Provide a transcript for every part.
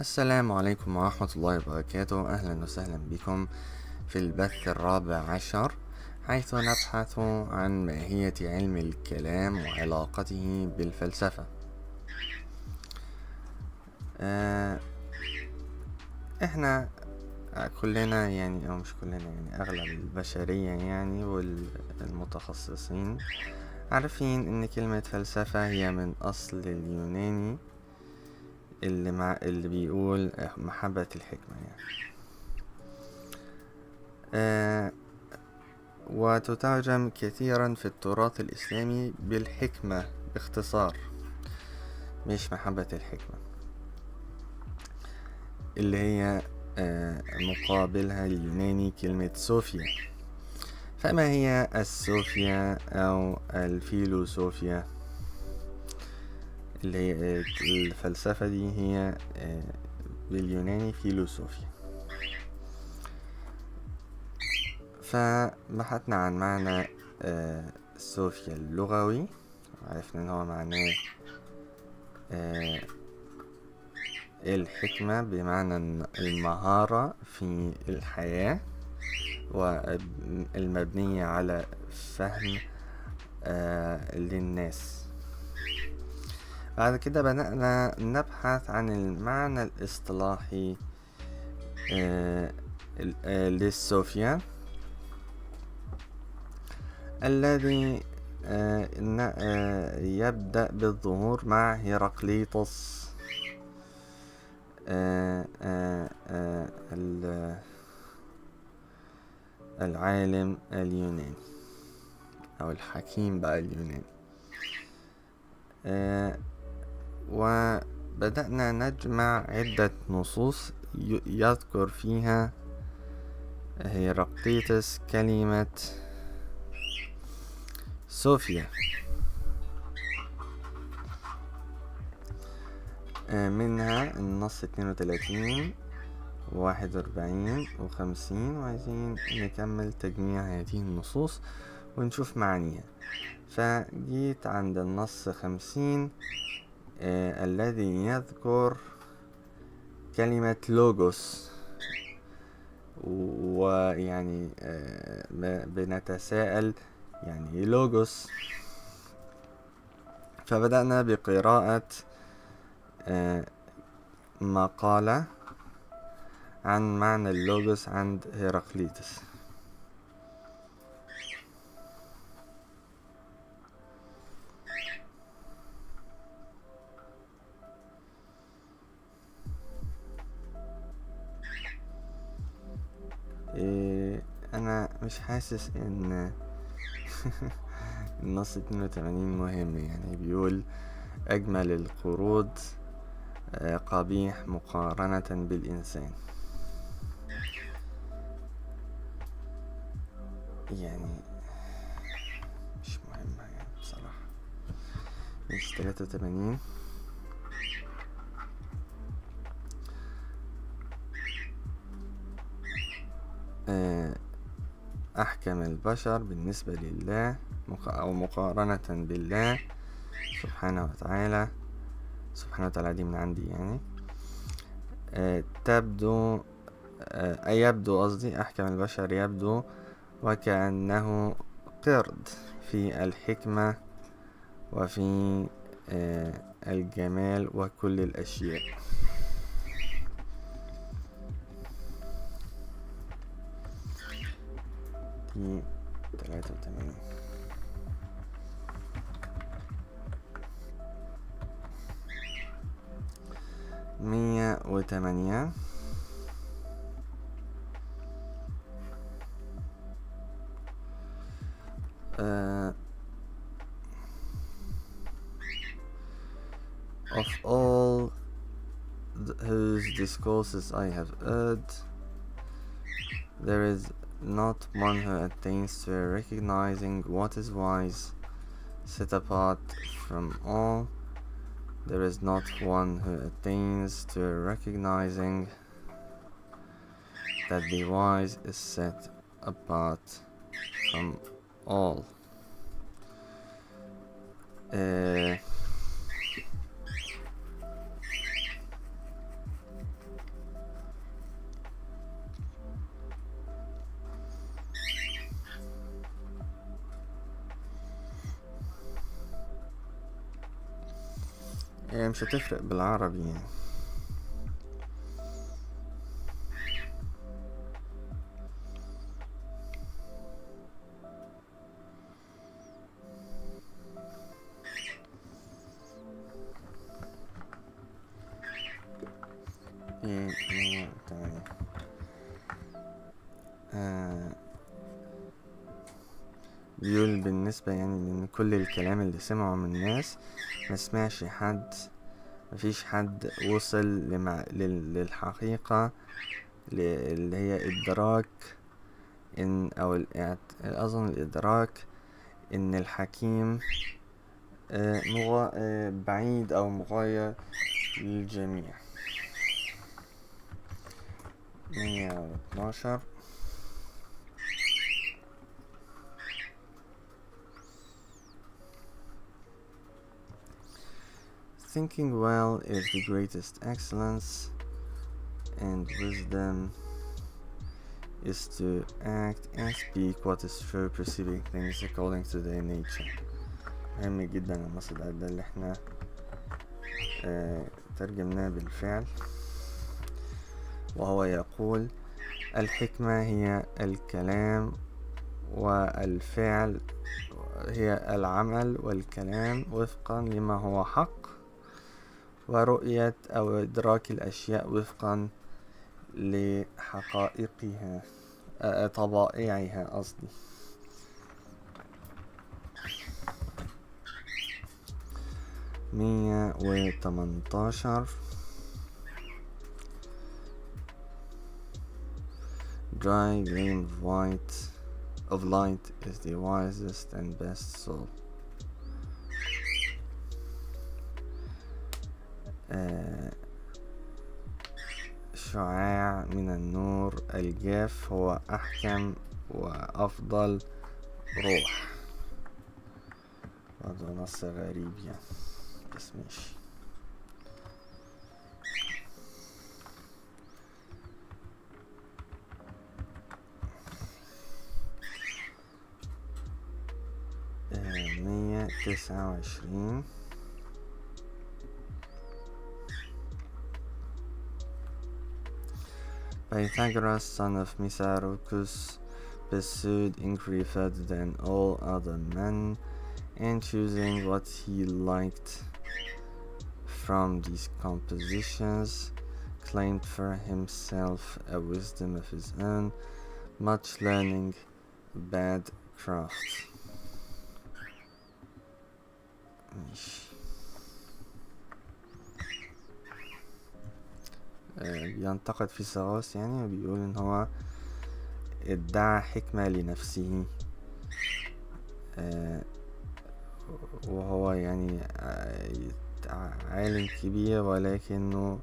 السلام عليكم ورحمة الله وبركاته. أهلا وسهلا بكم في البث الرابع عشر، حيث نبحث عن ماهية علم الكلام وعلاقته بالفلسفة. احنا كلنا أو مش كلنا، أغلب البشرية والمتخصصين عارفين إن كلمة فلسفة هي من أصل اليوناني اللي بيقول محبة الحكمة وتترجم كثيرا في التراث الإسلامي بالحكمة باختصار، مش محبة الحكمة اللي هي مقابلها اليوناني كلمة صوفيا. فما هي الصوفيا أو الفيلوسوفيا؟ اللي هي الفلسفة دي هي باليوناني فيلوسوفيا. فبحثنا عن معنى الصوفيا اللغوي، عرفنا ان هو معناه الحكمة بمعنى المهارة في الحياة والمبنية على فهم للناس. بعد كده بدأنا نبحث عن المعنى الاصطلاحي للصوفيا، الذي يبدأ بالظهور مع هيراقليطس العالم اليوناني أو الحكيم بقى اليوناني. وبدأنا نجمع عدة نصوص يذكر فيها هيراقليطس كلمة صوفيا، منها النص 32 و41 و50، وعايزين نكمل تجميع هذه النصوص ونشوف معانيها. فجيت عند النص 50 الذي يذكر كلمة لوجوس، بنتساءل يعني لوجوس. فبدأنا بقراءة مقالة عن معنى اللوجوس عند هيراقليطس. انا مش حاسس ان النص 82 مهم. بيقول اجمل القرود قبيح مقارنة بالإنسان. مش مهمة بصراحة. مش 83 أحكم البشر بالنسبة لله أو مقارنة بالله سبحانه وتعالى. سبحانه وتعالى دي من عندي تبدو أحكم البشر يبدو وكأنه قرد في الحكمة وفي الجمال وكل الأشياء. دي 83. مية وتمانية. Of all whose discourses I have heard, there is not one who attains to recognizing what is wise, set apart from all. There is not one who attains to recognizing that the wise is set apart from all. يعني مش هتفرق بالعربي يعني. ايه تمام. بيقول بالنسبة يعني لأن كل الكلام اللي سمعه من الناس ما سمعش حد، مفيش حد وصل للحقيقة اللي هي إدراك إن أو أظن الإدراك إن الحكيم بعيد أو مغاير للجميع. 112. Thinking well is the greatest excellence, and wisdom is to act and speak what is true, perceiving things according to their nature. مهم جدا النص ده اللي احنا ترجمناه بالفعل، وهو يقول: الحكمة هي الكلام، والفعل هي العمل والكلام وفقا لما هو حق، ورؤية أو إدراك الأشياء وفقا لحقائقها، طبائعها قصدي. 118. Dry gleam of light is the wisest and best soul. شعاع من النور الجاف هو أحكم وأفضل روح. برضه نص غريب يعني، بس ماشي. مية تسعة وعشرين. Pythagoras, son of Misarchus, pursued inquiry further than all other men, and choosing what he liked from these compositions, claimed for himself a wisdom of his own, much learning, bad craft. بينتقد فيثاغورس يعني، وبيقول ان هو ادعى حكمة لنفسه، وهو يعني عالم كبير، ولكنه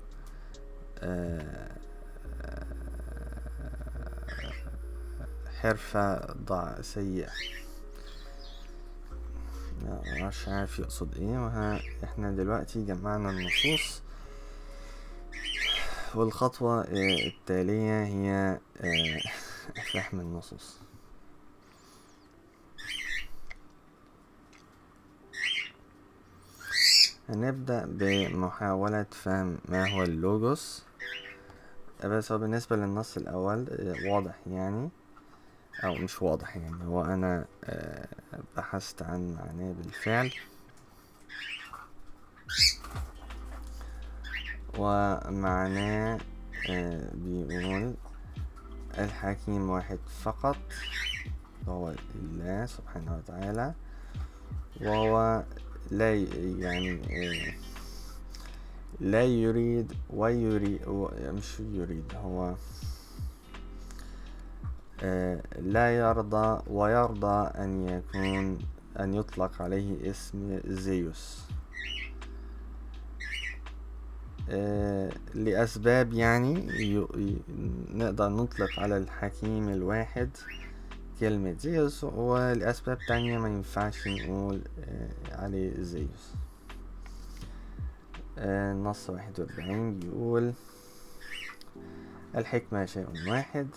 حرفة سيئة. مش عارف يقصد ايه. احنا دلوقتي جمعنا النصوص، والخطوة التالية هي فهم النصوص. هنبدأ بمحاولة فهم ما هو اللوجوس. بس هو بالنسبة للنص الأول واضح يعني، أو مش واضح يعني، هو أنا بحثت عن معناه بالفعل، ومعناه بيقول: الحكيم واحد فقط، هو الله سبحانه وتعالى، وهو لا يعني لا يريد مش يريد، هو لا يرضى ويرضى أن يطلق عليه اسم زيوس لأسباب يعني. نقدر نطلق على الحكيم الواحد كلمة زيوس، ولأسباب تانية ما ينفعش نقول عليه زيوس. نص 41 بيقول: الحكمة شيء واحد،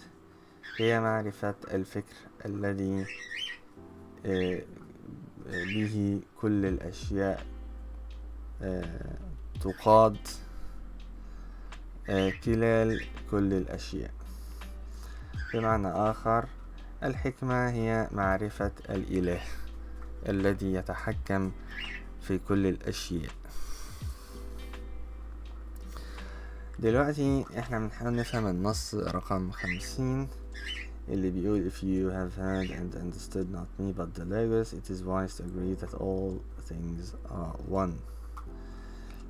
هي معرفة الفكر الذي به كل الأشياء تقاد خلال كل الأشياء. بمعنى آخر، الحكمة هي معرفة الإله الذي يتحكم في كل الأشياء. دلوقتي احنا بنحاول نفهم النص رقم 50 اللي بيقول: If you have heard and understood not me but the Logos, it is wise to agree that all things are one.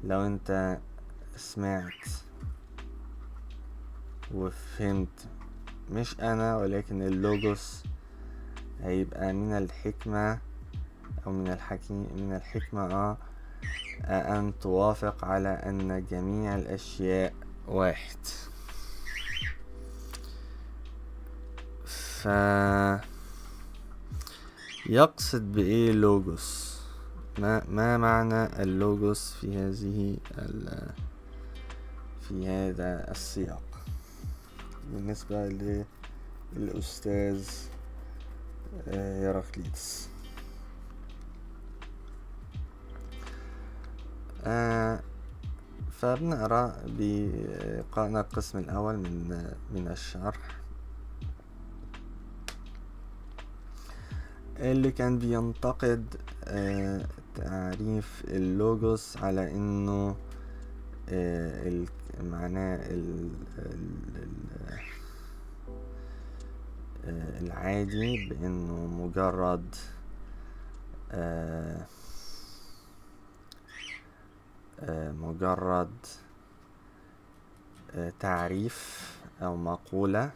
لو انت سمعت وفهمت مش انا ولكن اللوجوس، هيبقى من الحكمة او من الحكمة ان توافق على ان جميع الاشياء واحد. يقصد بايه لوجوس؟ ما معنى اللوجوس في هذا السياق بالنسبة للأستاذ هيراقليطس؟ فبنقرأ بقرأنا القسم الأول من الشرح اللي كان بينتقد تعريف اللوجوس على انه معناه العادي، بانه مجرد تعريف او مقولة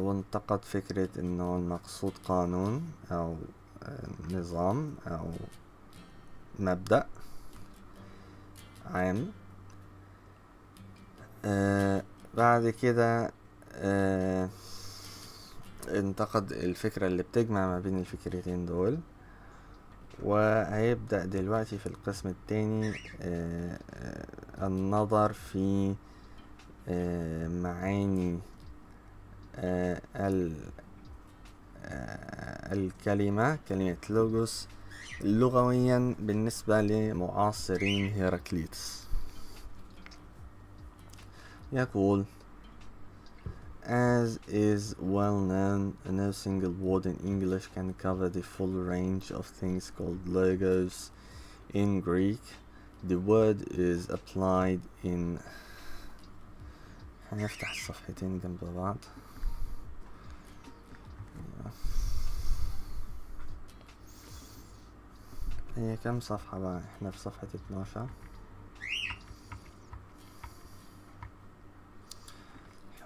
وانتقد فكرة انه المقصود قانون او نظام او مبدأ عام. بعد كده انتقد الفكرة اللي بتجمع ما بين الفكرتين دول، وهيبدأ دلوقتي في القسم التاني النظر في معاني الكلمة، كلمة لوجوس لغويا بالنسبة لمعاصرين هيراقليطس. يقول: As is well known, no single word in English can cover the full range of things called logos. In Greek, the word is applied in... هنفتح الصفحتين جنب بعض. هي كم صفحة بقى؟ احنا في صفحة 12.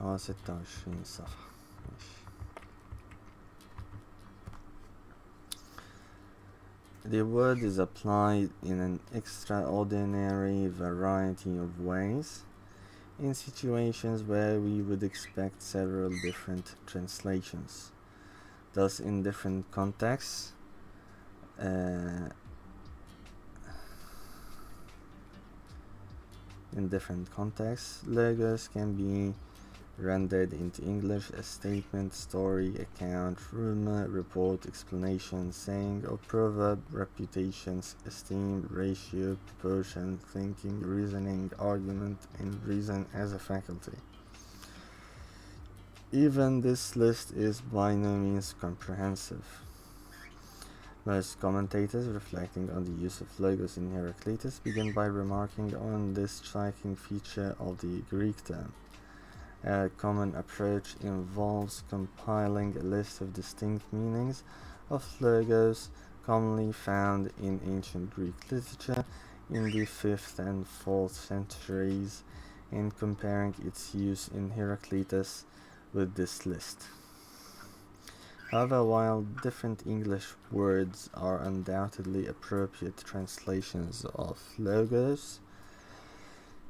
هو 26 صفحة. ماشي. The word is applied in an extraordinary variety of ways in situations where we would expect several different translations. Thus, in different contexts, logos can be rendered into English as statement, story, account, rumor, report, explanation, saying or proverb, reputations, esteem, ratio, proportion, thinking, reasoning, argument, and reason as a faculty. Even this list is by no means comprehensive. Most commentators reflecting on the use of logos in Heraclitus begin by remarking on this striking feature of the Greek term. A common approach involves compiling a list of distinct meanings of logos commonly found in ancient Greek literature in the 5th and 4th centuries and comparing its use in Heraclitus with this list. However, while different English words are undoubtedly appropriate translations of logos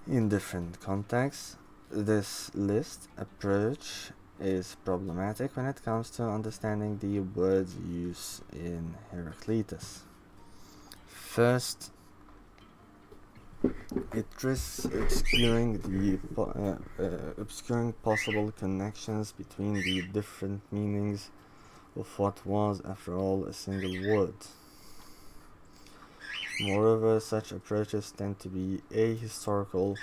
in different contexts, this list approach is problematic when it comes to understanding the word's use in Heraclitus. First, it risks obscuring possible connections between the different meanings of what was, after all, a single word. Moreover, such approaches tend to be ahistorical,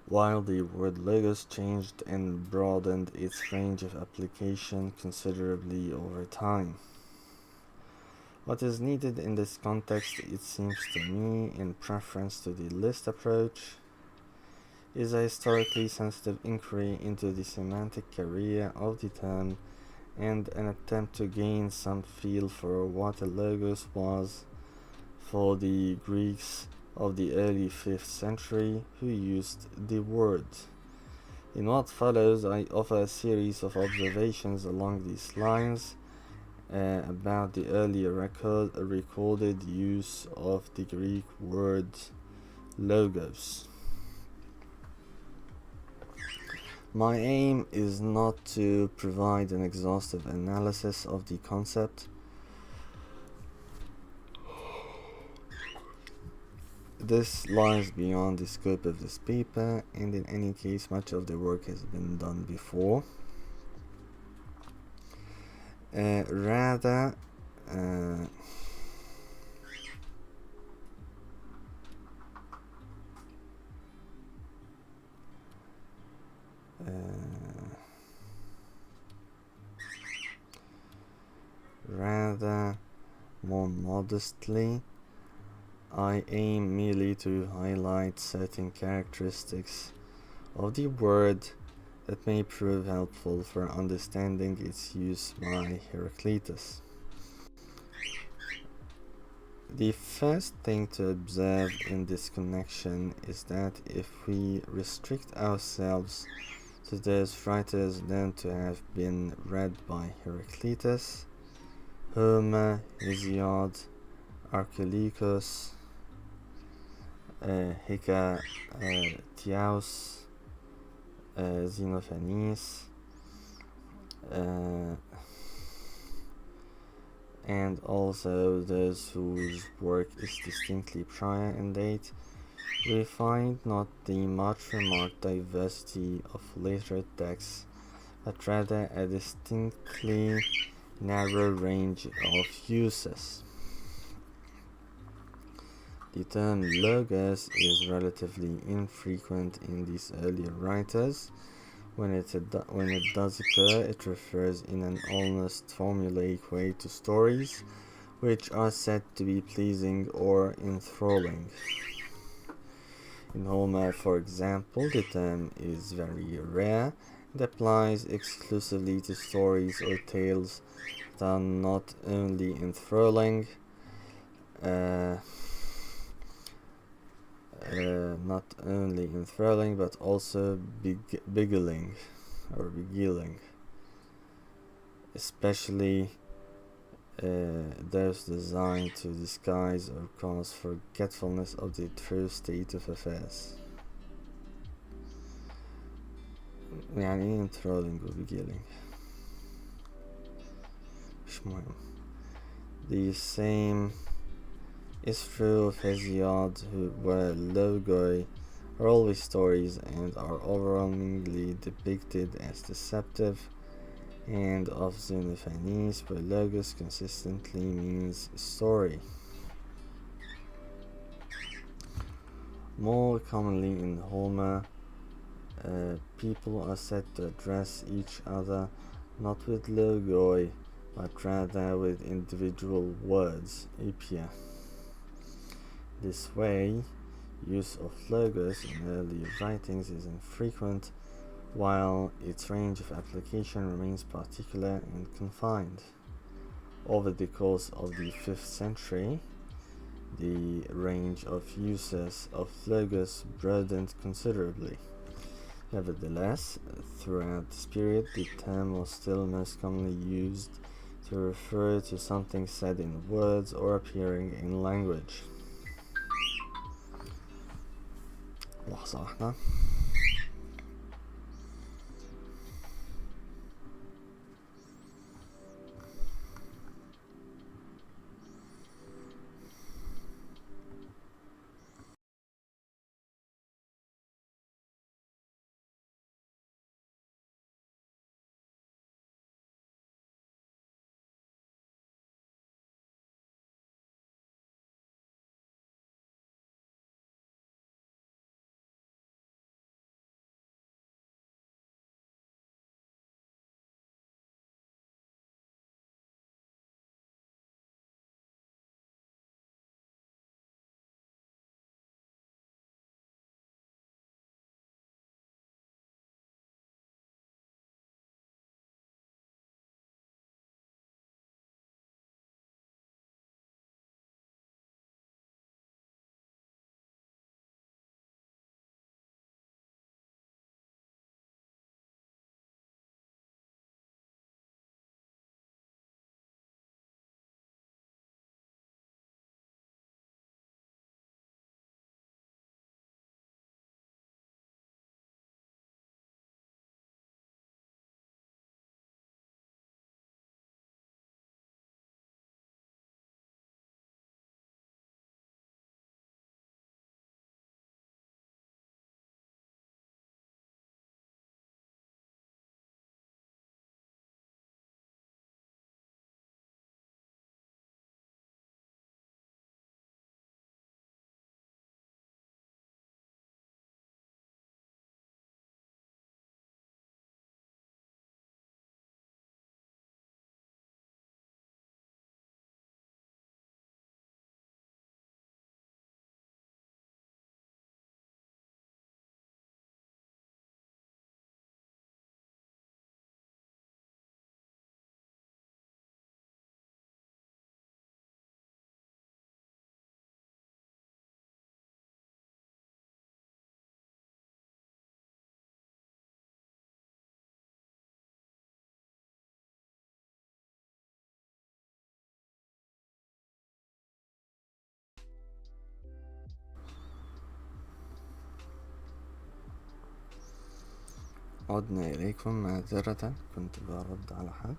while the word logos changed and broadened its range of application considerably over time. What is needed in this context, it seems to me, in preference to the list approach, is a historically sensitive inquiry into the semantic career of the term and an attempt to gain some feel for what a logos was for the Greeks of the early 5th century who used the word. In what follows, I offer a series of observations along these lines about the earlier recorded use of the Greek word logos. My aim is not to provide an exhaustive analysis of the concept. This lies beyond the scope of this paper, and in any case, much of the work has been done before. Rather, more modestly, I aim merely to highlight certain characteristics of the word that may prove helpful for understanding its use by Heraclitus. The first thing to observe in this connection is that if we restrict ourselves to those writers known to have been read by Heraclitus, Homer, Hesiod, Archilochus, Hecataeus, Xenophanes, and also those whose work is distinctly prior in date, we find not the much remarked diversity of later texts, but rather a distinctly narrow range of uses. The term logos is relatively infrequent in these earlier writers. When it does occur, it refers in an almost formulaic way to stories which are said to be pleasing or enthralling. In Homer, for example, the term is very rare and applies exclusively to stories or tales that are not only enthralling, but also beguiling, especially those designed to disguise or cause forgetfulness of the true state of affairs. يعني ايه enthralling و beguiling؟ مش مهم. The same is true of Hesiod, where logoi are always stories and are overwhelmingly depicted as deceptive, and of Xenophanes, where logos consistently means story. More commonly in Homer, people are said to address each other not with logoi, but rather with individual words, epia. This way, use of logos in early writings is infrequent, while its range of application remains particular and confined. Over the course of the 5th century, the range of uses of logos broadened considerably. Nevertheless, throughout this period, the term was still most commonly used to refer to something said in words or appearing in language. لحظة واحدة. عدنا إليكم معذرة، كنت برد على حد.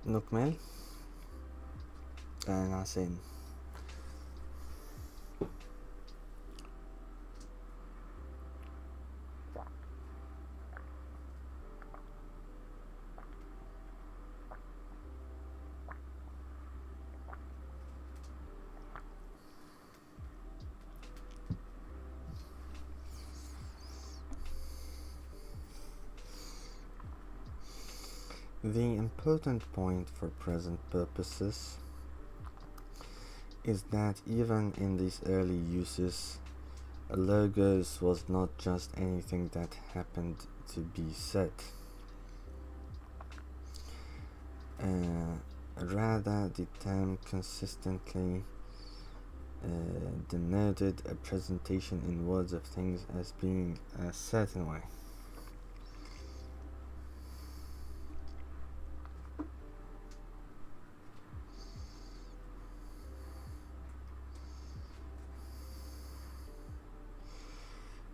نكمل. نعسين. The important point for present purposes is that even in these early uses, a logos was not just anything that happened to be said. Rather, the term consistently denoted a presentation in words of things as being a certain way.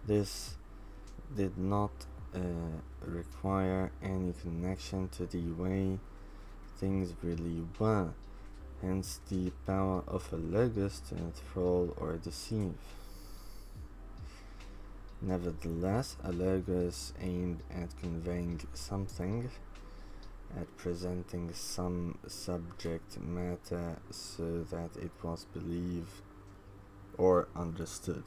This did not require any connection to the way things really were, hence the power of a logos to enthrall or deceive. Nevertheless, a logos aimed at conveying something, at presenting some subject matter so that it was believed or understood.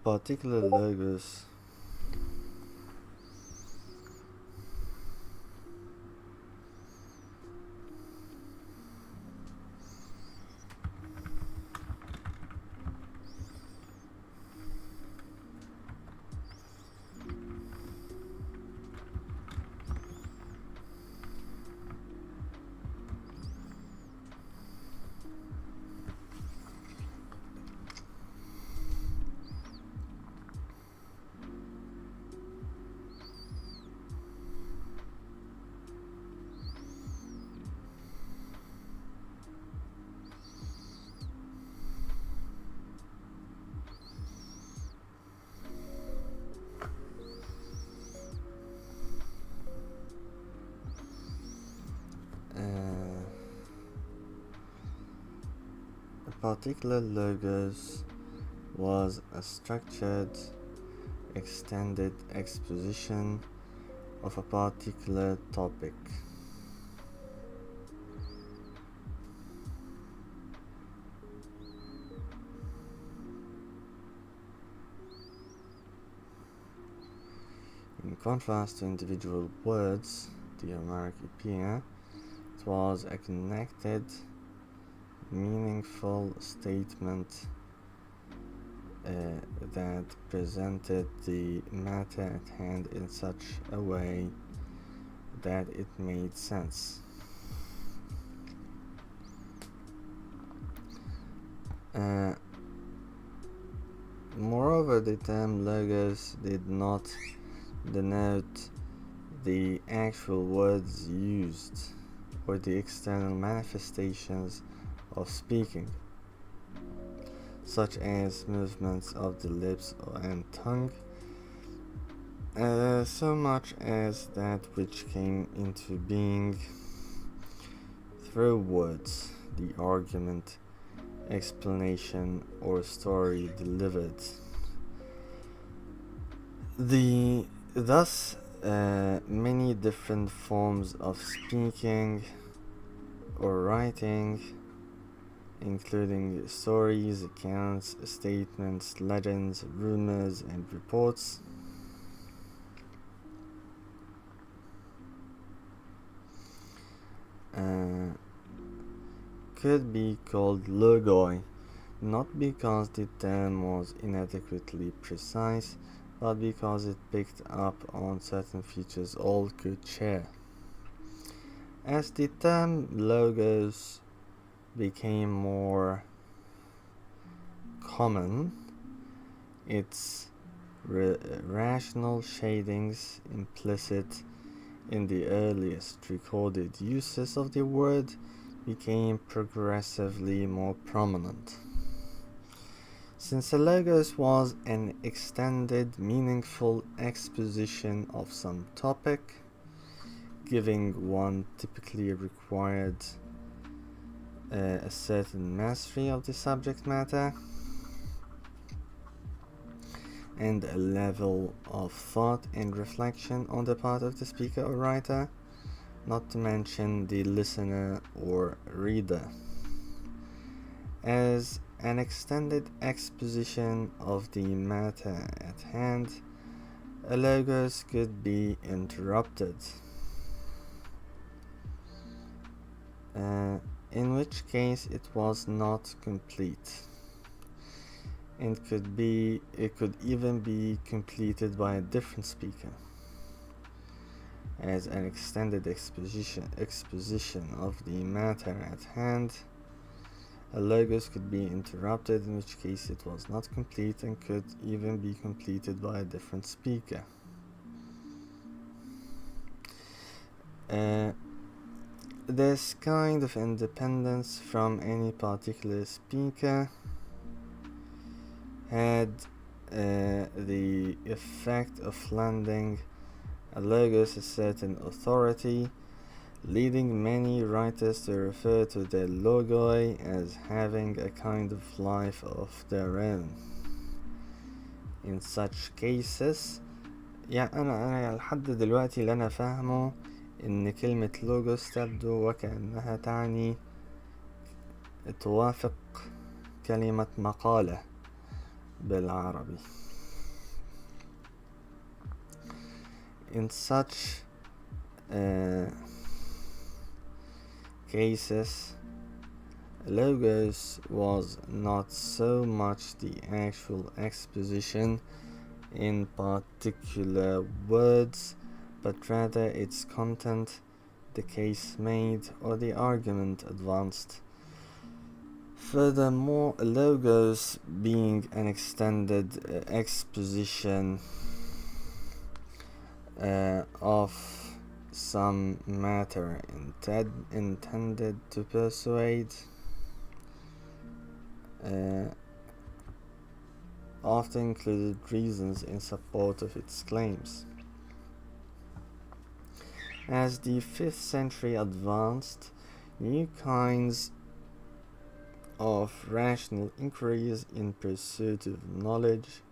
Particular logos particular logos was a structured, extended exposition of a particular topic. In contrast to individual words, the onomatopoeia, it was a connected, meaningful statement that presented the matter at hand in such a way that it made sense. Moreover, the term logos did not denote the actual words used or the external manifestations of speaking, such as movements of the lips and tongue, so much as that which came into being through words, the argument, explanation, or story delivered. Thus, many different forms of speaking or writing, including stories, accounts, statements, legends, rumors, and reports, could be called logoi, not because the term was inadequately precise, but because it picked up on certain features all could share. As the term logos became more common, its rational shadings implicit in the earliest recorded uses of the word became progressively more prominent. Since a logos was an extended, meaningful exposition of some topic, giving one typically required a certain mastery of the subject matter and a level of thought and reflection on the part of the speaker or writer, not to mention the listener or reader. As an extended exposition of the matter at hand, a logos could be interrupted, in which case it was not complete, and it could even be completed by a different speaker. As an extended exposition of the matter at hand, a logos could be interrupted, in which case it was not complete and could even be completed by a different speaker. This kind of independence from any particular speaker had the effect of lending a logos a certain authority, leading many writers to refer to their logoi as having a kind of life of their own. In such cases, يعني أنا لحد دلوقتي اللي أنا فاهمه إن كلمة لوجوس تبدو وكأنها تعني توافق كلمة مقالة بالعربي. In such cases, logos was not so much the actual exposition in particular words, but rather its content, the case made, or the argument advanced. Furthermore, logos being an extended exposition of some matter intended to persuade, often included reasons in support of its claims. As the 5th century advanced, new kinds of rational inquiries in pursuit of knowledge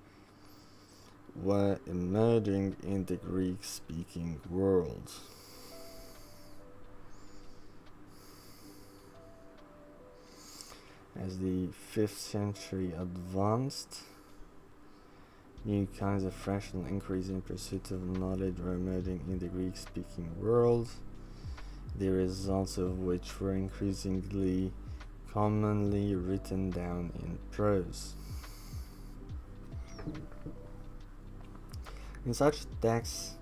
were emerging in the Greek-speaking world. As the 5th century advanced, new kinds of rational inquiries in pursuit of knowledge were emerging in the Greek-speaking world, the results of which were increasingly commonly written down in prose. In such texts,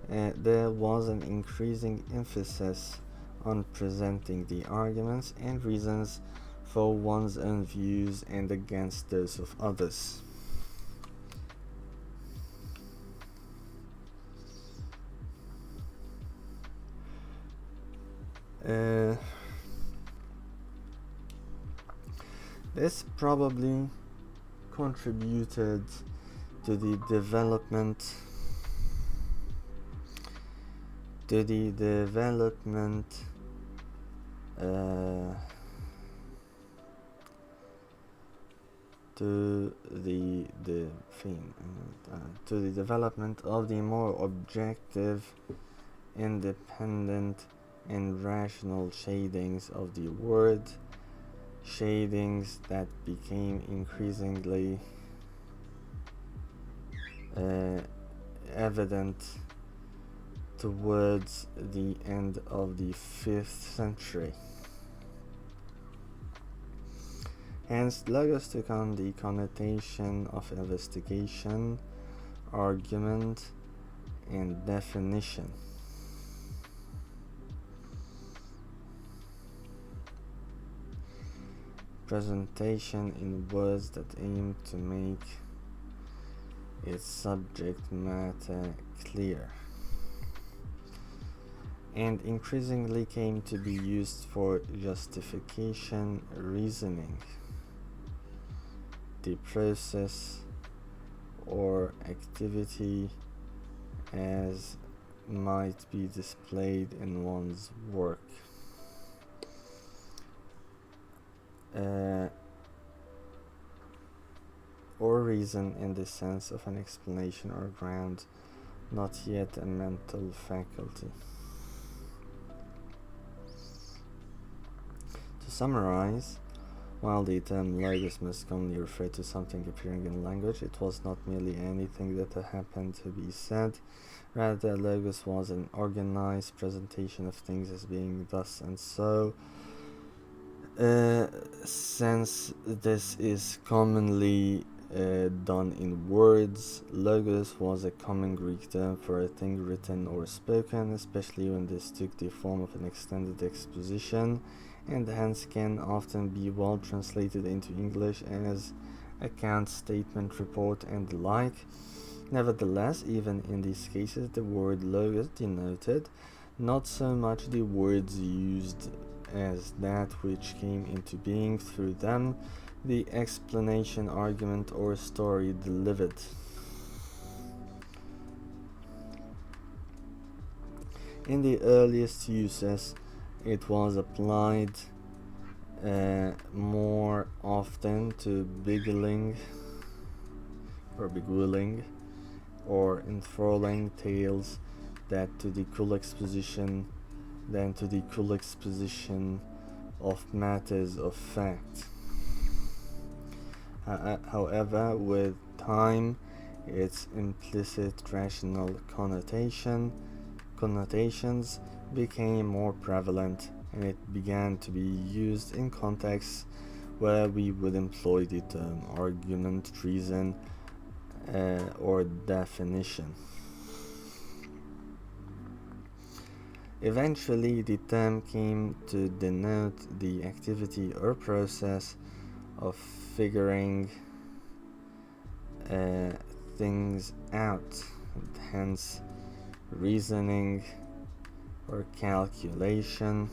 there was an increasing emphasis on presenting the arguments and reasons for one's own views and against those of others. This probably contributed to the development to the development of the more objective, independent, and rational shadings of the word, shadings that became increasingly evident towards the end of the 5th century. Hence, logos took on the connotation of investigation, argument, and definition. Presentation in words that aim to make its subject matter clear, and increasingly came to be used for justification reasoning, the process or activity as might be displayed in one's work. Or reason in the sense of an explanation or ground, not yet a mental faculty. To summarize, while the term logos must commonly refer to something appearing in language, it was not merely anything that happened to be said. Rather, logos was an organized presentation of things as being thus and so. Since this is commonly done in words, logos was a common Greek term for a thing written or spoken, especially when this took the form of an extended exposition, and hence can often be well translated into English as account, statement, report, and the like. Nevertheless, even in these cases, the word logos denoted not so much the words used as that which came into being through them, the explanation, argument, or story delivered. In the earliest uses, it was applied more often to beguiling or enthralling tales than to the cool exposition of matters of fact. However, with time, its implicit rational connotations became more prevalent, and it began to be used in contexts where we would employ the term argument, reason, or definition. Eventually, the term came to denote the activity or process of figuring things out, and hence reasoning or calculation,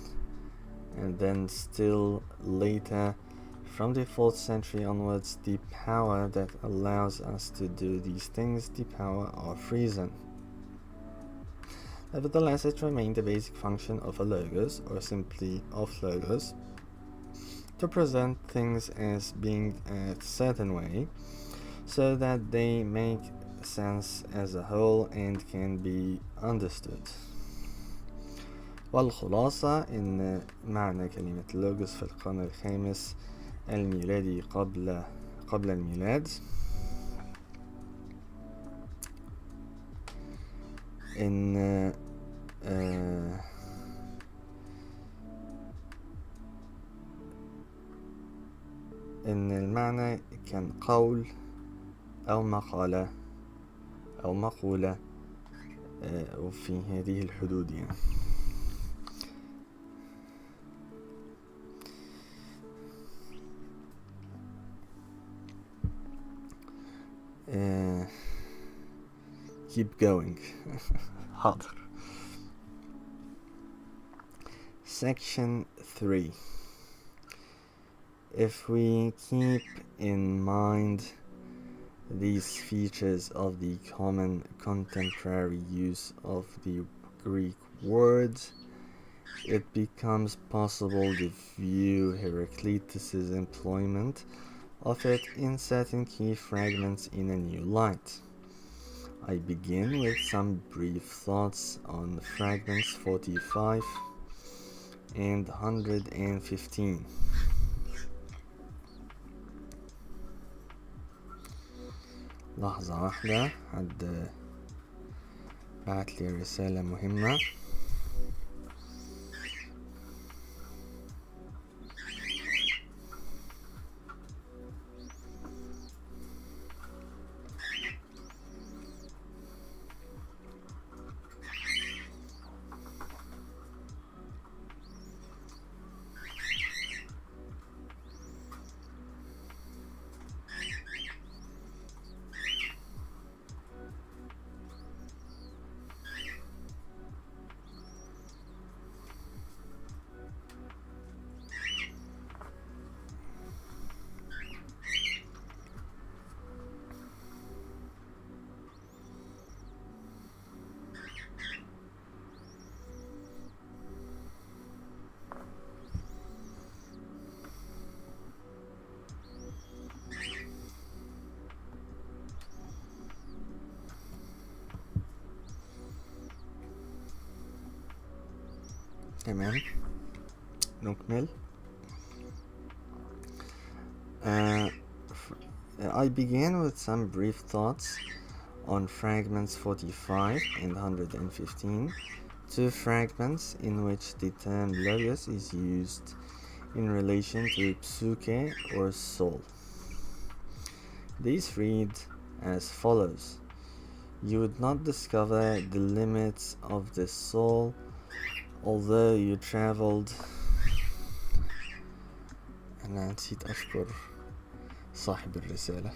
and then still later, from the 4th century onwards, the power that allows us to do these things, the power of reason. Nevertheless, it remained the basic function of a logos, or simply of logos, to present things as being a certain way, so that they make sense as a whole and can be understood. والخلاصة إن معنى كلمة لوجوس في القرن الخامس الميلادي قبل الميلاد إن المعنى كان قول أو مقالة أو مقولة وفي هذه الحدود يعني. Keep going. حاضر. Section 3. If we keep in mind these features of the common contemporary use of the Greek words, it becomes possible to view Heraclitus's employment of it in certain key fragments in a new light. I begin with some brief thoughts on fragments 45 and 115. لحظة واحدة، حد بعت لي رسالة مهمة. تمام، نكمل. I began with some brief thoughts on fragments 45 and 115, two fragments in which the term logos is used in relation to psyche or soul. These read as follows: you would not discover the limits of the soul although you traveled. أنا نسيت أشكر صاحب الرسالة.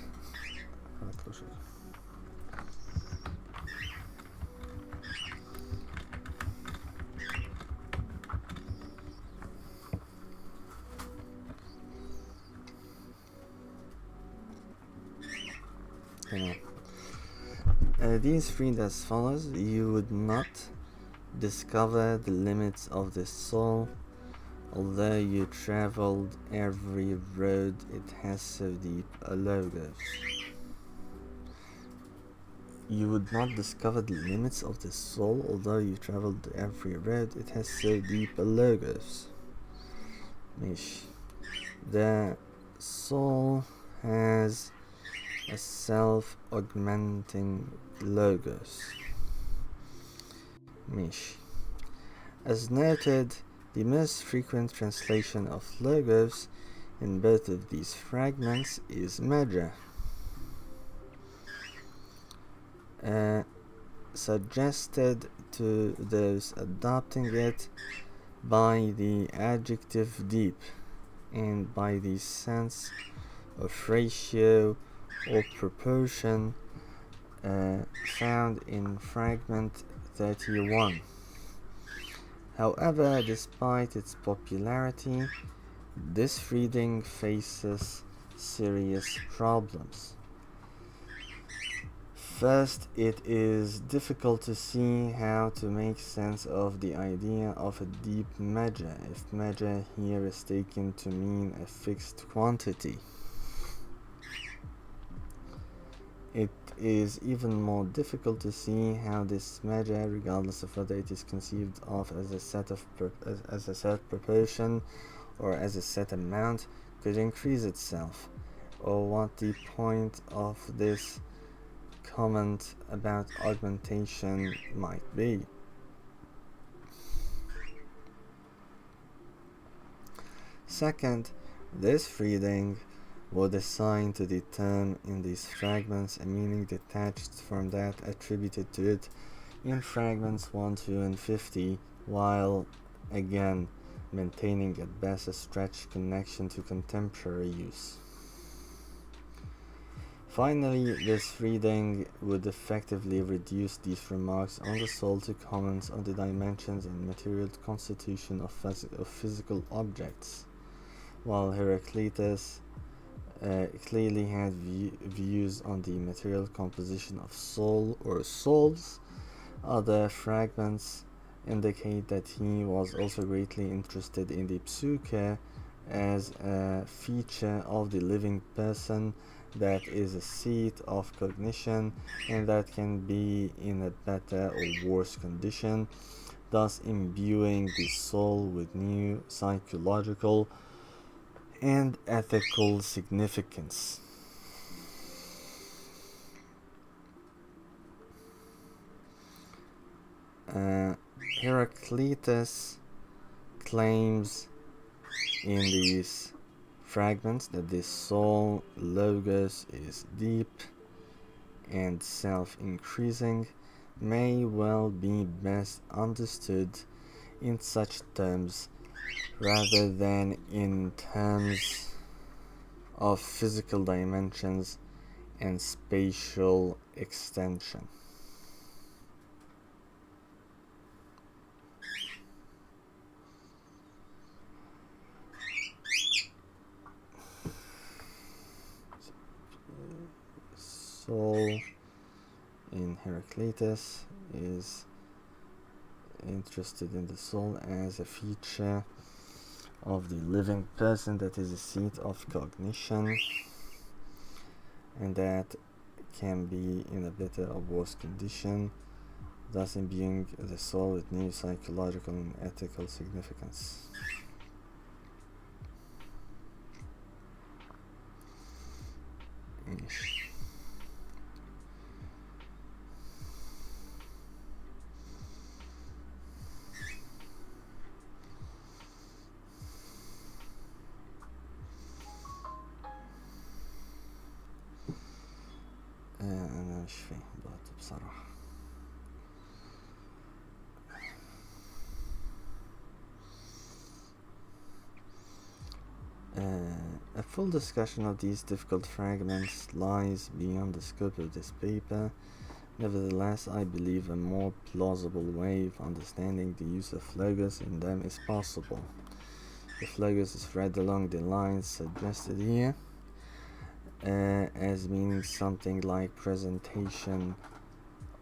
These read as follows: you would not discover the limits of the soul although you traveled every road it has so deep a logos. You would not discover the limits of the soul although you traveled every road it has so deep a logos. ماشي. The soul has a self-augmenting logos. ماشي. As noted, the most frequent translation of logos in both of these fragments is Maja, suggested to those adopting it by the adjective deep and by the sense of ratio or proportion found in fragment 31. However, despite its popularity, this reading faces serious problems. First, it is difficult to see how to make sense of the idea of a deep measure if measure here is taken to mean a fixed quantity. It is even more difficult to see how this measure, regardless of whether it is conceived of as a set proportion or as a set amount, could increase itself, or what the point of this comment about augmentation might be. Second, this reading would assign to the term in these fragments a meaning detached from that attributed to it in fragments 1, 2, and 50, while again maintaining at best a stretched connection to contemporary use. Finally, this reading would effectively reduce these remarks on the soul to comments on the dimensions and material constitution of physical objects, while Heraclitus clearly had views on the material composition of soul or souls. Other fragments indicate that he was also greatly interested in the psyche as a feature of the living person that is a seat of cognition and that can be in a better or worse condition, thus imbuing the soul with new psychological and ethical significance. Heraclitus claims in these fragments that the soul logos is deep and self-increasing may well be best understood in such terms rather than in terms of physical dimensions and spatial extension. Soul in Heraclitus is interested in the soul as a feature of the living person that is a seat of cognition and that can be in a better or worse condition, thus imbuing the soul with new psychological and ethical significance. ماشي. أنا مش فاهم برضه بصراحة. A full discussion of these difficult fragments lies beyond the scope of this paper. Nevertheless, I believe a more plausible way of understanding the use of logos in them is possible. If logos is read along the lines suggested here, as meaning something like presentation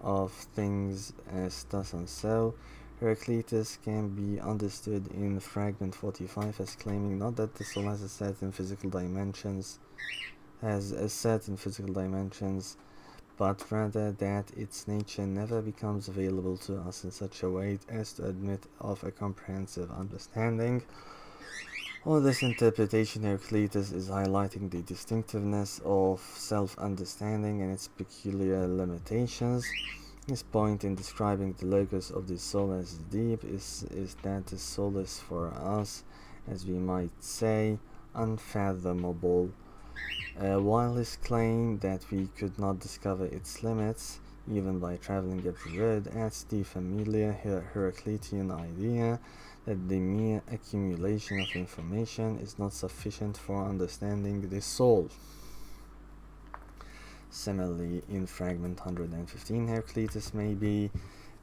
of things as thus and so, Heraclitus can be understood in fragment 45 as claiming not that the soul has a certain physical dimensions, but rather that its nature never becomes available to us in such a way as to admit of a comprehensive understanding. On this interpretation, Heraclitus is highlighting the distinctiveness of self-understanding and its peculiar limitations. His point in describing the logos of the soul as deep is that the soul is for us, as we might say, unfathomable, while his claim that we could not discover its limits, even by traveling every road, adds the familiar Heraclitean idea that the mere accumulation of information is not sufficient for understanding the soul. Similarly, in fragment 115, Heraclitus may be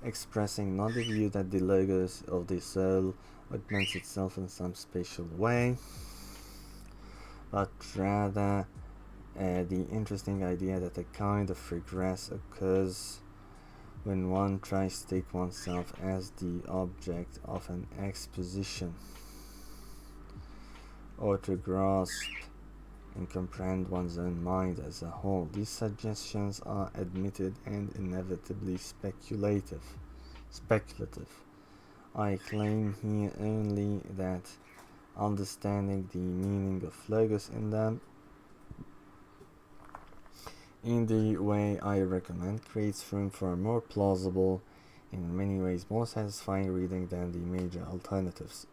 expressing not the view that the logos of the soul augments itself in some spatial way, but rather the interesting idea that a kind of regress occurs when one tries to take oneself as the object of an exposition, or to grasp and comprehend one's own mind as a whole. These suggestions are admitted and inevitably speculative. I claim here only that understanding the meaning of logos in them in the way I recommend creates room for a more plausible, in many ways more satisfying reading than the major alternatives.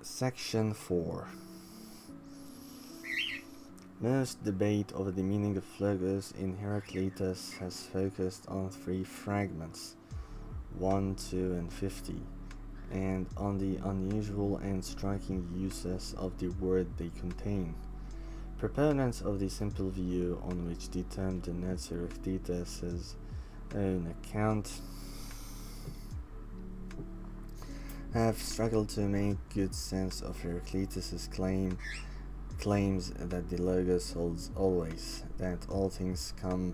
Section 4. Most debate over the meaning of logos in Heraclitus has focused on 3 fragments, 1, 2, and 50, and on the unusual and striking uses of the word they contain. Proponents of the simple view on which the term denotes Heraclitus' own account have struggled to make good sense of Heraclitus' claims that the logos holds always, that all things come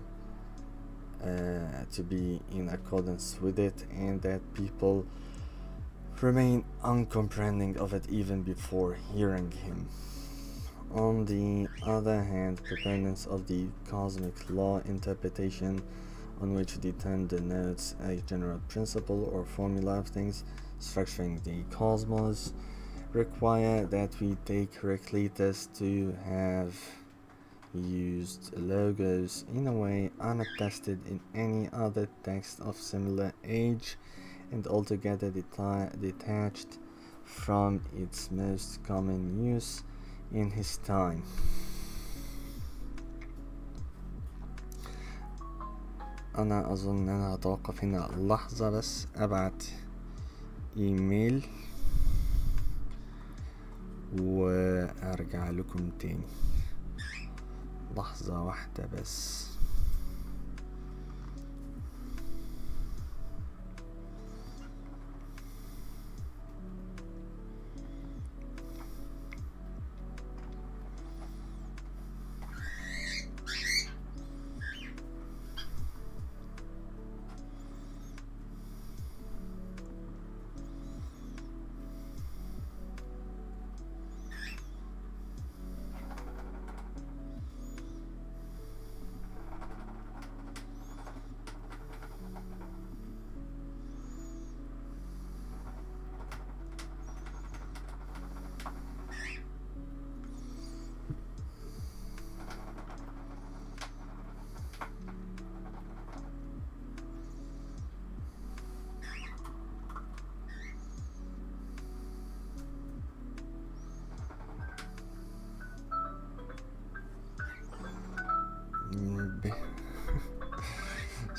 to be in accordance with it, and that people remain uncomprehending of it even before hearing him. On the other hand, proponents of the cosmic law interpretation, on which the term denotes a general principle or formula of things structuring the cosmos, require that we take Heraclitus to have used logos in a way unattested in any other text of similar age and altogether detached from its most common use in his time. أنا أظن أن أنا هتوقف هنا لحظة بس أبعت إيميل وأرجع لكم تاني. لحظة واحدة بس.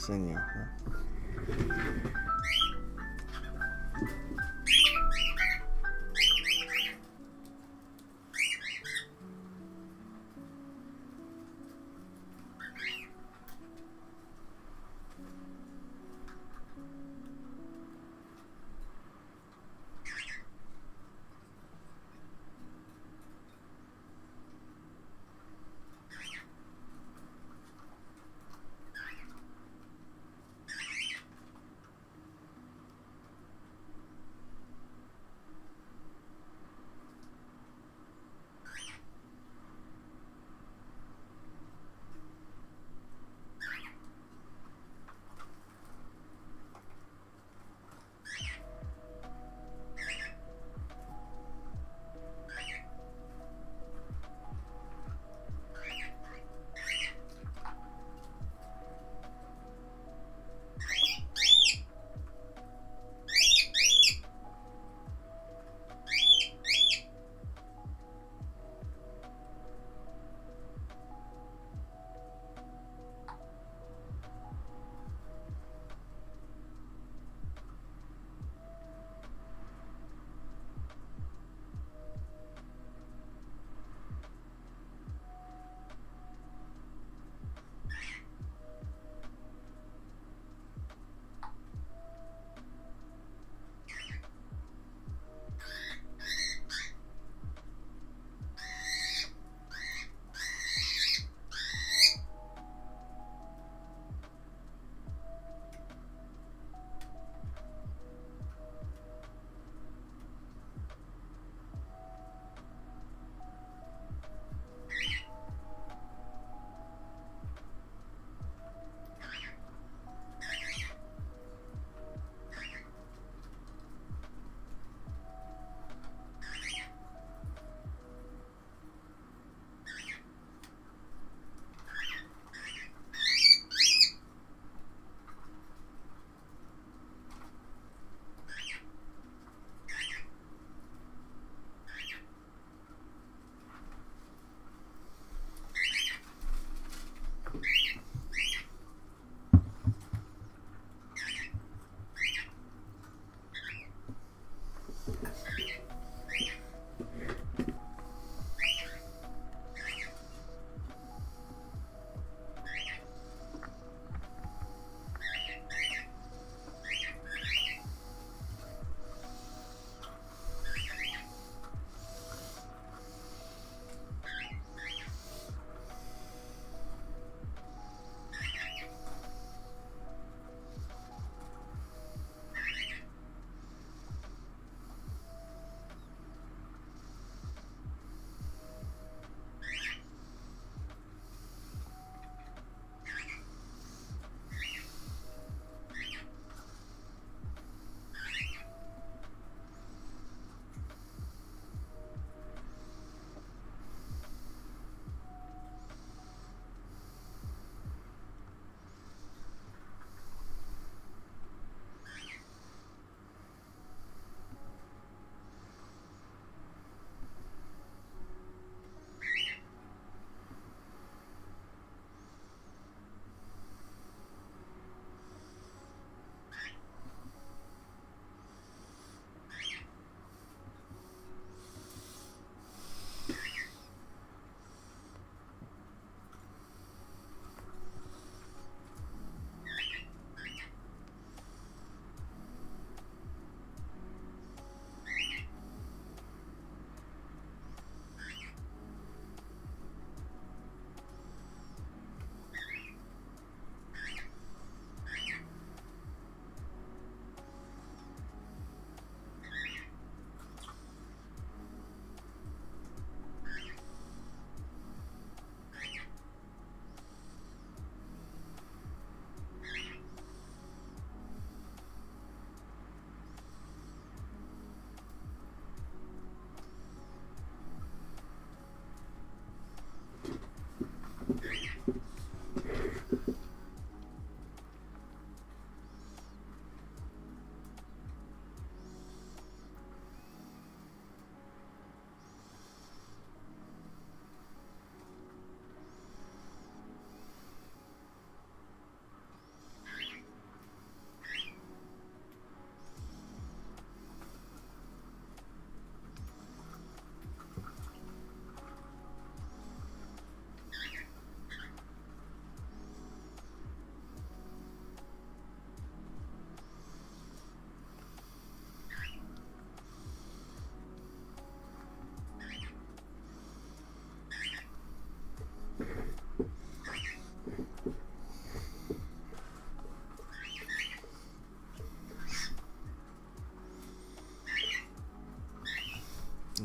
ثانية واحدة.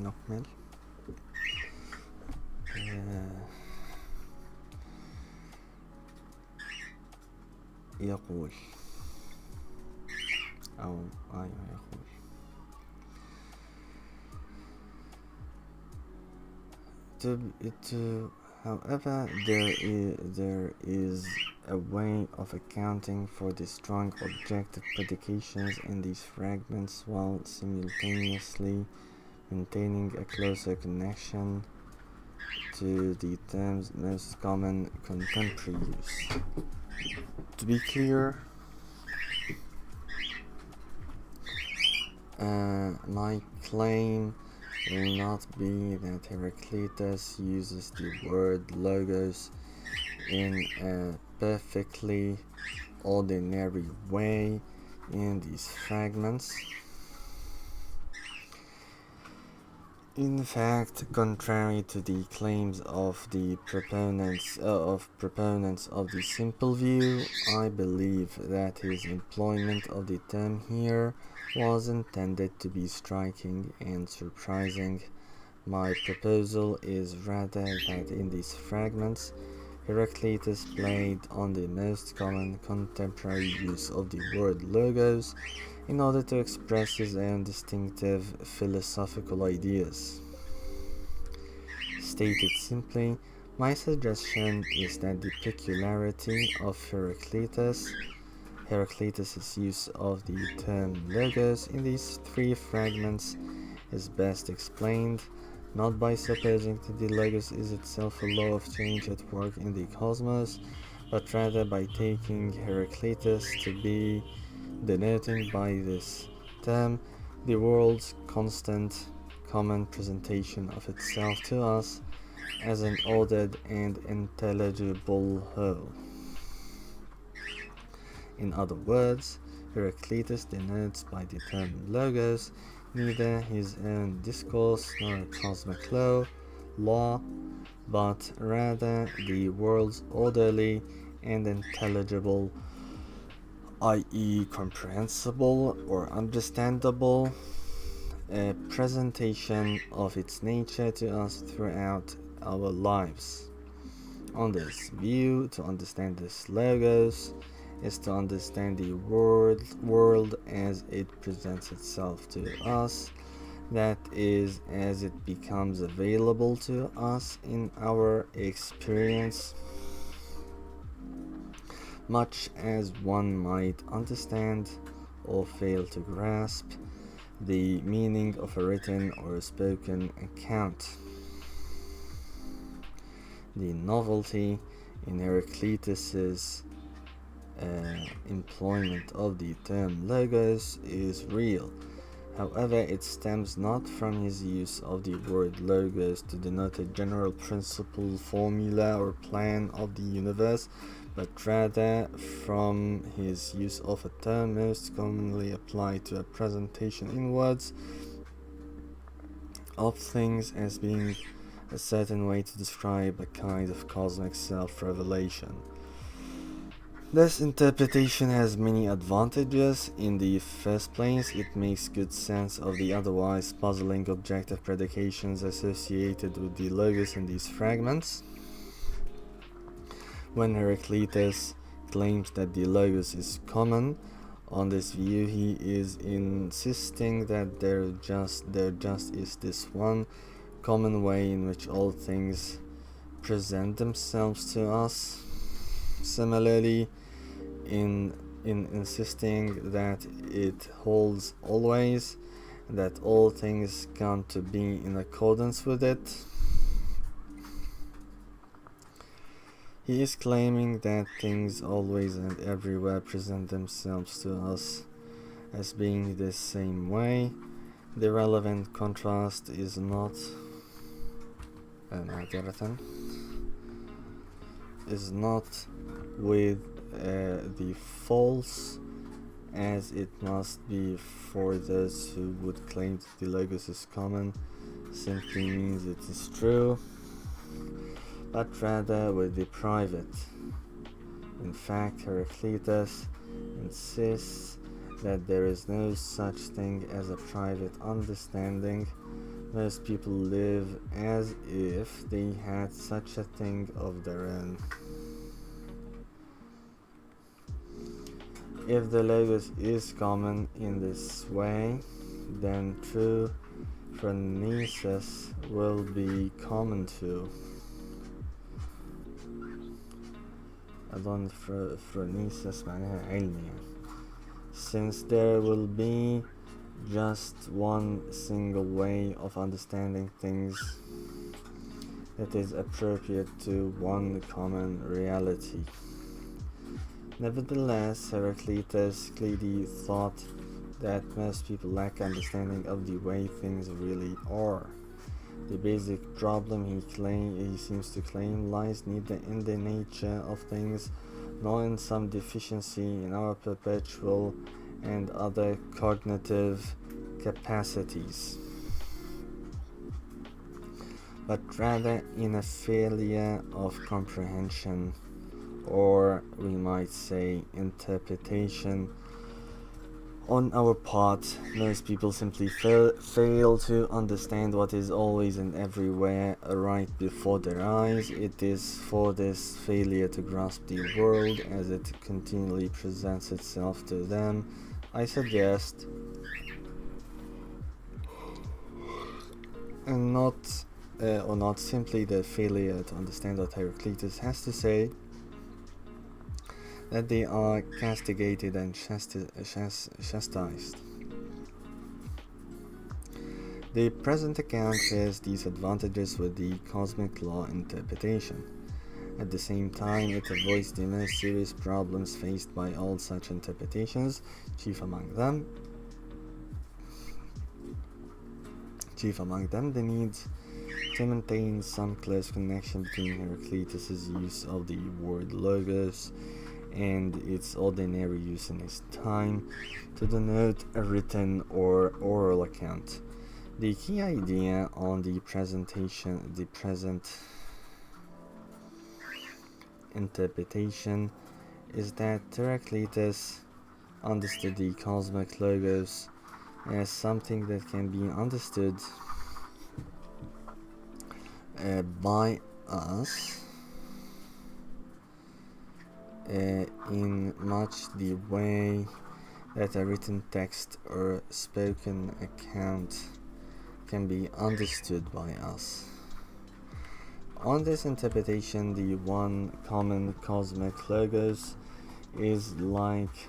نكمل. يقول however, there is a way of accounting for the strong objective predications in these fragments while simultaneously maintaining a closer connection to the term's most common contemporary use. To be clear, my claim will not be that Heraclitus uses the word logos in a perfectly ordinary way in these fragments. In fact, contrary to the claims of the proponents of the simple view, I believe that his employment of the term here was intended to be striking and surprising. My proposal is rather that in these fragments, Heraclitus played on the most common contemporary use of the word logos in order to express his own distinctive philosophical ideas. Stated simply, my suggestion is that the peculiarity of Heraclitus' use of the term logos in these three fragments is best explained not by supposing that the logos is itself a law of change at work in the cosmos, but rather by taking Heraclitus to be denoting by this term the world's constant common presentation of itself to us as an ordered and intelligible whole. In other words, Heraclitus denotes by the term logos neither his own discourse nor a cosmic law, but rather the world's orderly and intelligible, i.e. comprehensible or understandable, presentation of its nature to us throughout our lives. On this view, to understand this logos is to understand the world as it presents itself to us, that is, as it becomes available to us in our experience, much as one might understand or fail to grasp the meaning of a written or a spoken account. The novelty in Heraclitus's employment of the term logos is real. However, it stems not from his use of the word logos to denote a general principle, formula, or plan of the universe, but rather from his use of a term most commonly applied to a presentation in words of things as being a certain way to describe a kind of cosmic self-revelation. This interpretation has many advantages. In the first place, it makes good sense of the otherwise puzzling objective predications associated with the logos in these fragments. When Heraclitus claims that the logos is common, on this view he is insisting that there just is this one common way in which all things present themselves to us. Similarly, in insisting that it holds always, that all things come to be in accordance with it, he is claiming that things always and everywhere present themselves to us as being the same way. The relevant contrast is not with the false, as it must be for those who would claim that the logos is common simply means it is true, but rather with the private. In fact, Heraclitus insists that there is no such thing as a private understanding, Most people live as if they had such a thing of their own. If the logos is common in this way, then true phronesis will be common too. أظن phronesis معناها علمي. Since there will be just one single way of understanding things that is appropriate to one common reality. Nevertheless, Heraclitus clearly thought that most people lack understanding of the way things really are. The basic problem he seems to claim lies neither in the nature of things nor in some deficiency in our perceptual and other cognitive capacities, but rather in a failure of comprehension, or we might say interpretation, on our part. Most people simply fail to understand what is always and everywhere right before their eyes. It is for this failure to grasp the world as it continually presents itself to them, I suggest, and not simply the failure to understand what Heraclitus has to say, that they are castigated and chastised. The present account shares these advantages with the cosmic law interpretation. At the same time, it avoids the most serious problems faced by all such interpretations, chief among them the need to maintain some close connection between Heraclitus' use of the word logos and its ordinary use in his time to denote a written or oral account. The key idea on the present interpretation is that Heraclitus understood the cosmic logos as something that can be understood by us in much the way that a written text or spoken account can be understood by us. On this interpretation, the one common cosmic logos is like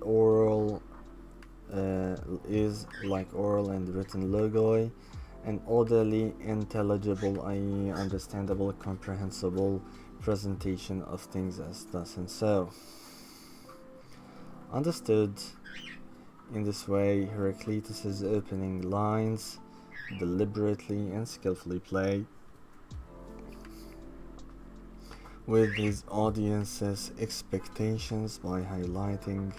oral and written logoi, an orderly, intelligible, i.e. understandable, comprehensible presentation of things as thus and so. Understood in this way, Heraclitus' opening lines deliberately and skillfully play with his audience's expectations by highlighting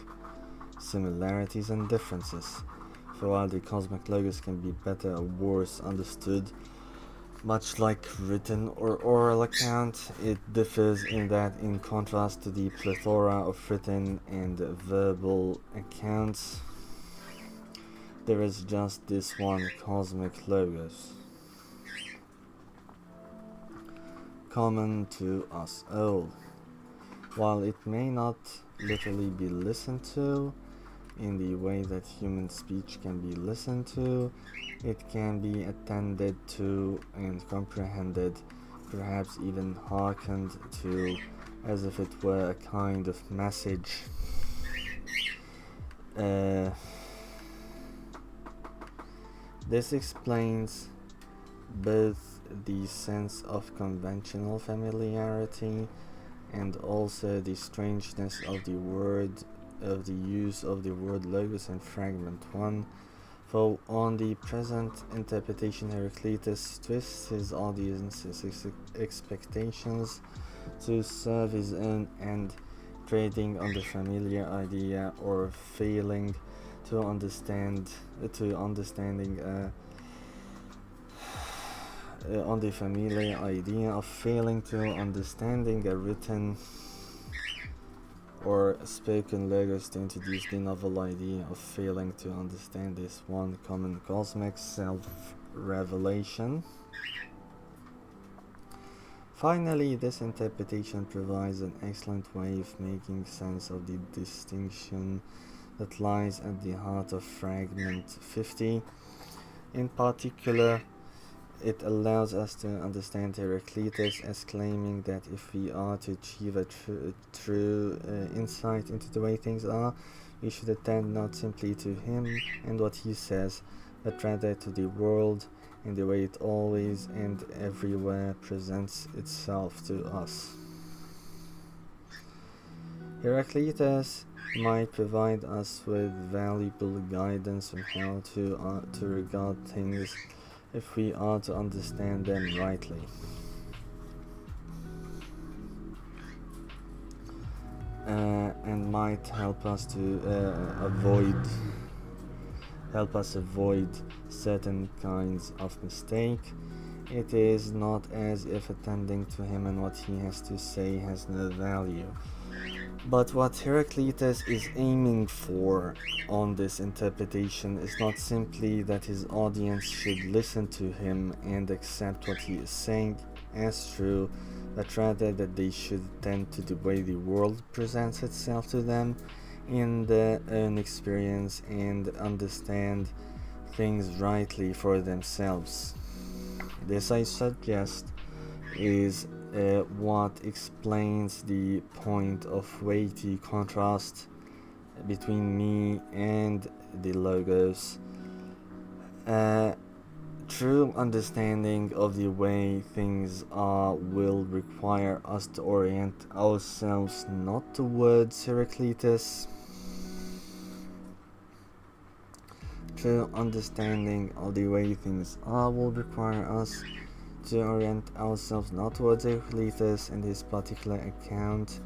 similarities and differences. For while the cosmic logos can be better or worse understood, much like written or oral account, it differs in that, in contrast to the plethora of written and verbal accounts, there is just this one cosmic logos, common to us all. While it may not literally be listened to in the way that human speech can be listened to, it can be attended to and comprehended, perhaps even hearkened to, as if it were a kind of message. This explains both the sense of conventional familiarity and also the strangeness of the use of the word logos in fragment 1. For on the present interpretation, Heraclitus twists his audience's expectations to serve his own end, trading on the familiar idea or failing to understanding on the familiar idea of failing to understanding a written or spoken logos to introduce the novel idea of failing to understand this one common cosmic self revelation. Finally, this interpretation provides an excellent way of making sense of the distinction that lies at the heart of Fragment 50. In particular, it allows us to understand Heraclitus as claiming that if we are to achieve a true insight into the way things are, we should attend not simply to him and what he says, but rather to the world and the way it always and everywhere presents itself to us. Heraclitus might provide us with valuable guidance on how to regard things if we are to understand them rightly. And might help us avoid certain kinds of mistake. It is not as if attending to him and what he has to say has no value. But what Heraclitus is aiming for on this interpretation is not simply that his audience should listen to him and accept what he is saying as true, but rather that they should tend to the way the world presents itself to them in their own experience and understand things rightly for themselves. This, I suggest, is what explains the point of weighty contrast between me and the Logos. True understanding of the way things are will require us to orient ourselves not towards Heraclitus. True understanding of the way things are will require us to orient ourselves not towards Heraclitus and his particular account,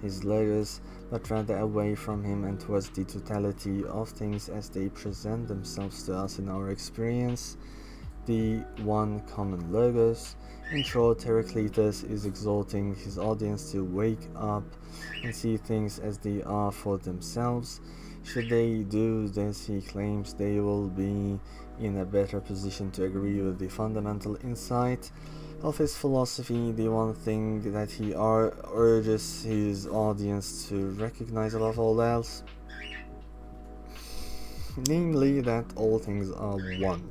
his Logos, but rather away from him and towards the totality of things as they present themselves to us in our experience, the one common Logos. In short, Heraclitus is exhorting his audience to wake up and see things as they are for themselves. Should they do this, he claims they will be in a better position to agree with the fundamental insight of his philosophy, the one thing that he urges his audience to recognize above all else, namely that all things are one.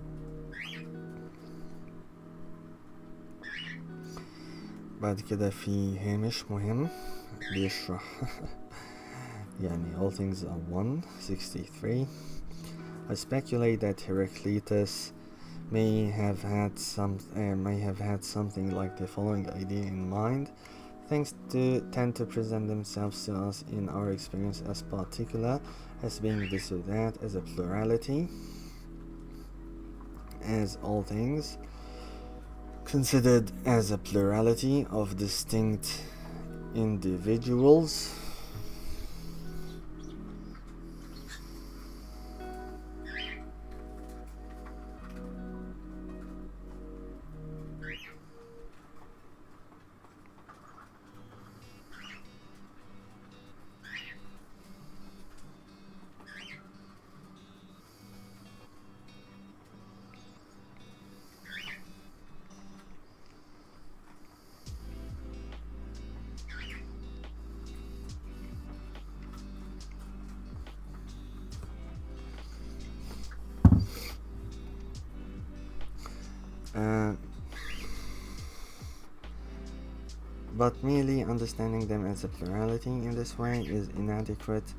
بعد كده في هامش مهم بيشرح يعني all things are one. 63. I speculate that Heraclitus may have had something like the following idea in mind. Things tend to present themselves to us in our experience as particular, as being this or that, as a plurality, as all things considered as a plurality of distinct individuals. But merely understanding them as a plurality in this way is inadequate,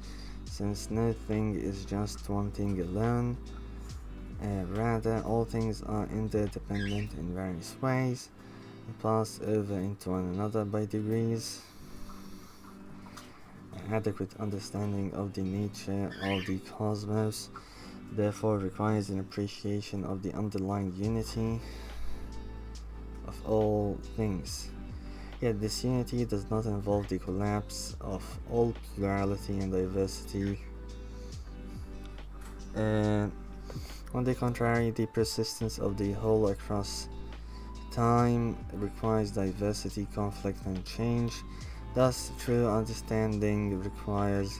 since no thing is just one thing alone. Rather, all things are interdependent in various ways and pass over into one another by degrees. An adequate understanding of the nature of the cosmos therefore requires an appreciation of the underlying unity of all things. Yet this unity does not involve the collapse of all plurality and diversity. On the contrary, the persistence of the whole across time requires diversity, conflict, and change. Thus, true understanding requires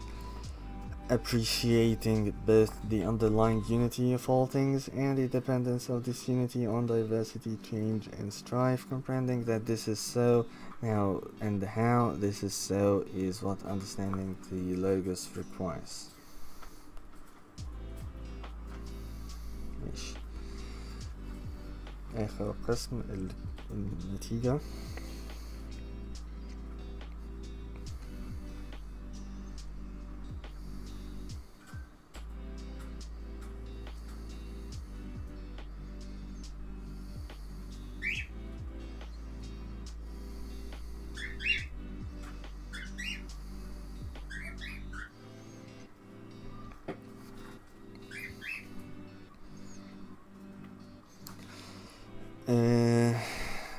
appreciating both the underlying unity of all things and the dependence of this unity on diversity, change, and strife. Comprehending that this is so now and how this is so is what understanding the logos requires. ماشي. آخر قسم النتيجة.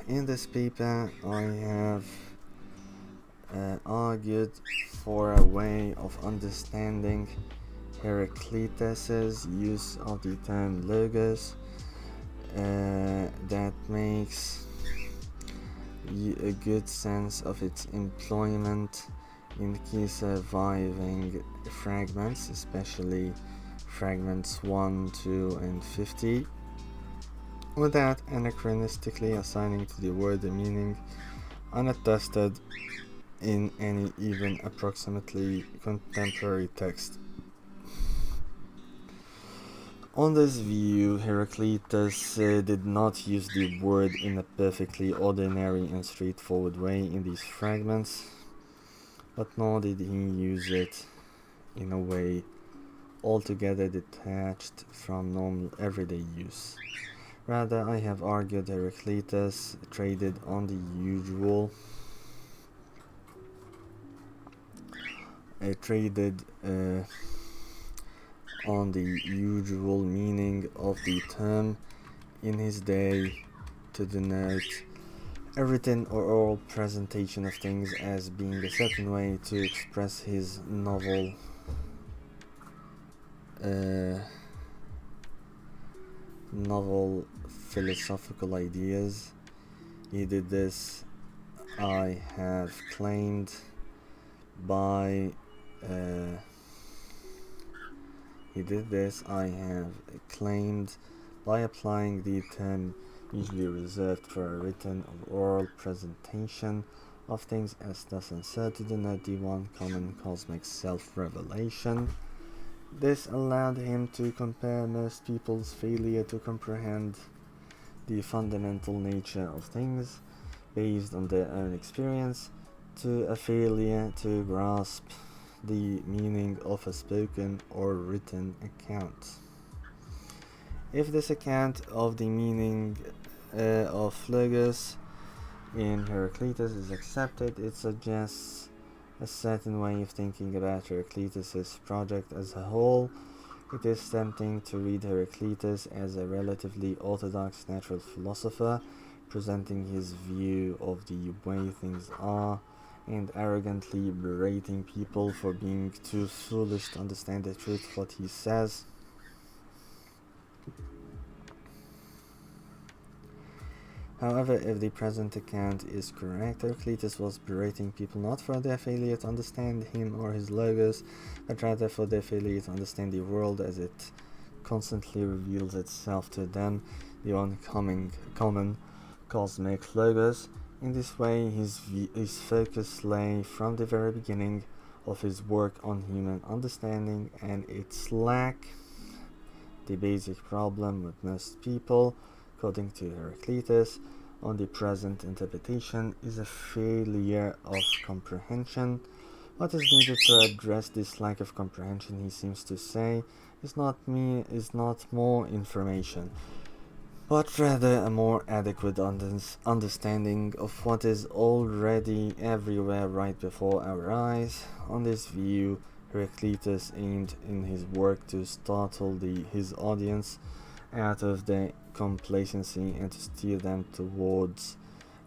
In this paper I have argued for a way of understanding Heraclitus's use of the term logos that makes a good sense of its employment in key surviving fragments, especially fragments 1, 2, and 50, without anachronistically assigning to the word a meaning unattested in any even approximately contemporary text. On this view, Heraclitus did not use the word in a perfectly ordinary and straightforward way in these fragments, but nor did he use it in a way altogether detached from normal everyday use. Rather, I have argued Heraclitus traded on the usual meaning of the term in his day to denote a written or oral presentation of things as being a certain way to express his novel philosophical ideas. He did this, I have claimed, by applying the term usually reserved for a written or oral presentation of things as thus inserted to denote the one common cosmic self-revelation. This allowed him to compare most people's failure to comprehend the fundamental nature of things based on their own experience to a failure to grasp the meaning of a spoken or written account. If this account of the meaning of logos in Heraclitus is accepted, it suggests a certain way of thinking about Heraclitus's project as a whole. It is tempting to read Heraclitus as a relatively orthodox natural philosopher, presenting his view of the way things are, and arrogantly berating people for being too foolish to understand the truth of what he says. However, if the present account is correct, Heraclitus was berating people not for their failure to understand him or his logos, but rather for their failure to understand the world as it constantly reveals itself to them, the oncoming common cosmic logos. In this way, his focus lay from the very beginning of his work on human understanding and its lack. The basic problem with most people, according to Heraclitus, on the present interpretation is a failure of comprehension. What is needed to address this lack of comprehension, he seems to say, is not more information, but rather a more adequate understanding of what is already everywhere right before our eyes. On this view, Heraclitus aimed in his work to startle his audience out of their complacency and to steer them towards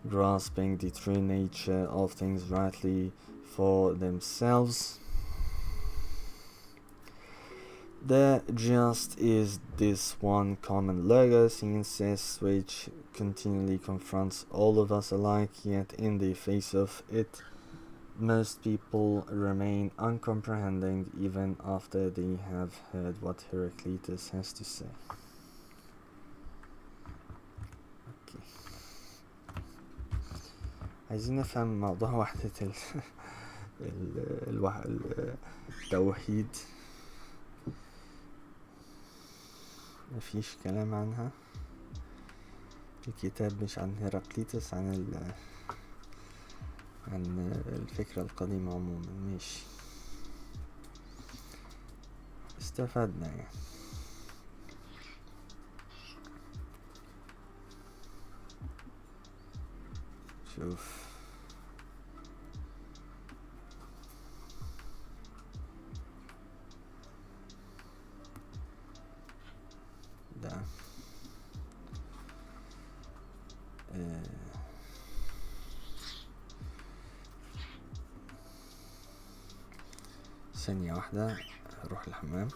grasping the true nature of things rightly for themselves. There just is this one common logos, he insists, which continually confronts all of us alike, yet in the face of it, Most people remain uncomprehending even after they have heard what Heraclitus has to say. Okay. عايزين نفهم موضوع وحدة التوحيد. مفيش كلام عنها الكتاب، مش عن هيراقليطس، عن الفكرة القديمة عموما. ماشي، استفدنا يعني. شوف ده ثانية واحدة اروح الحمام.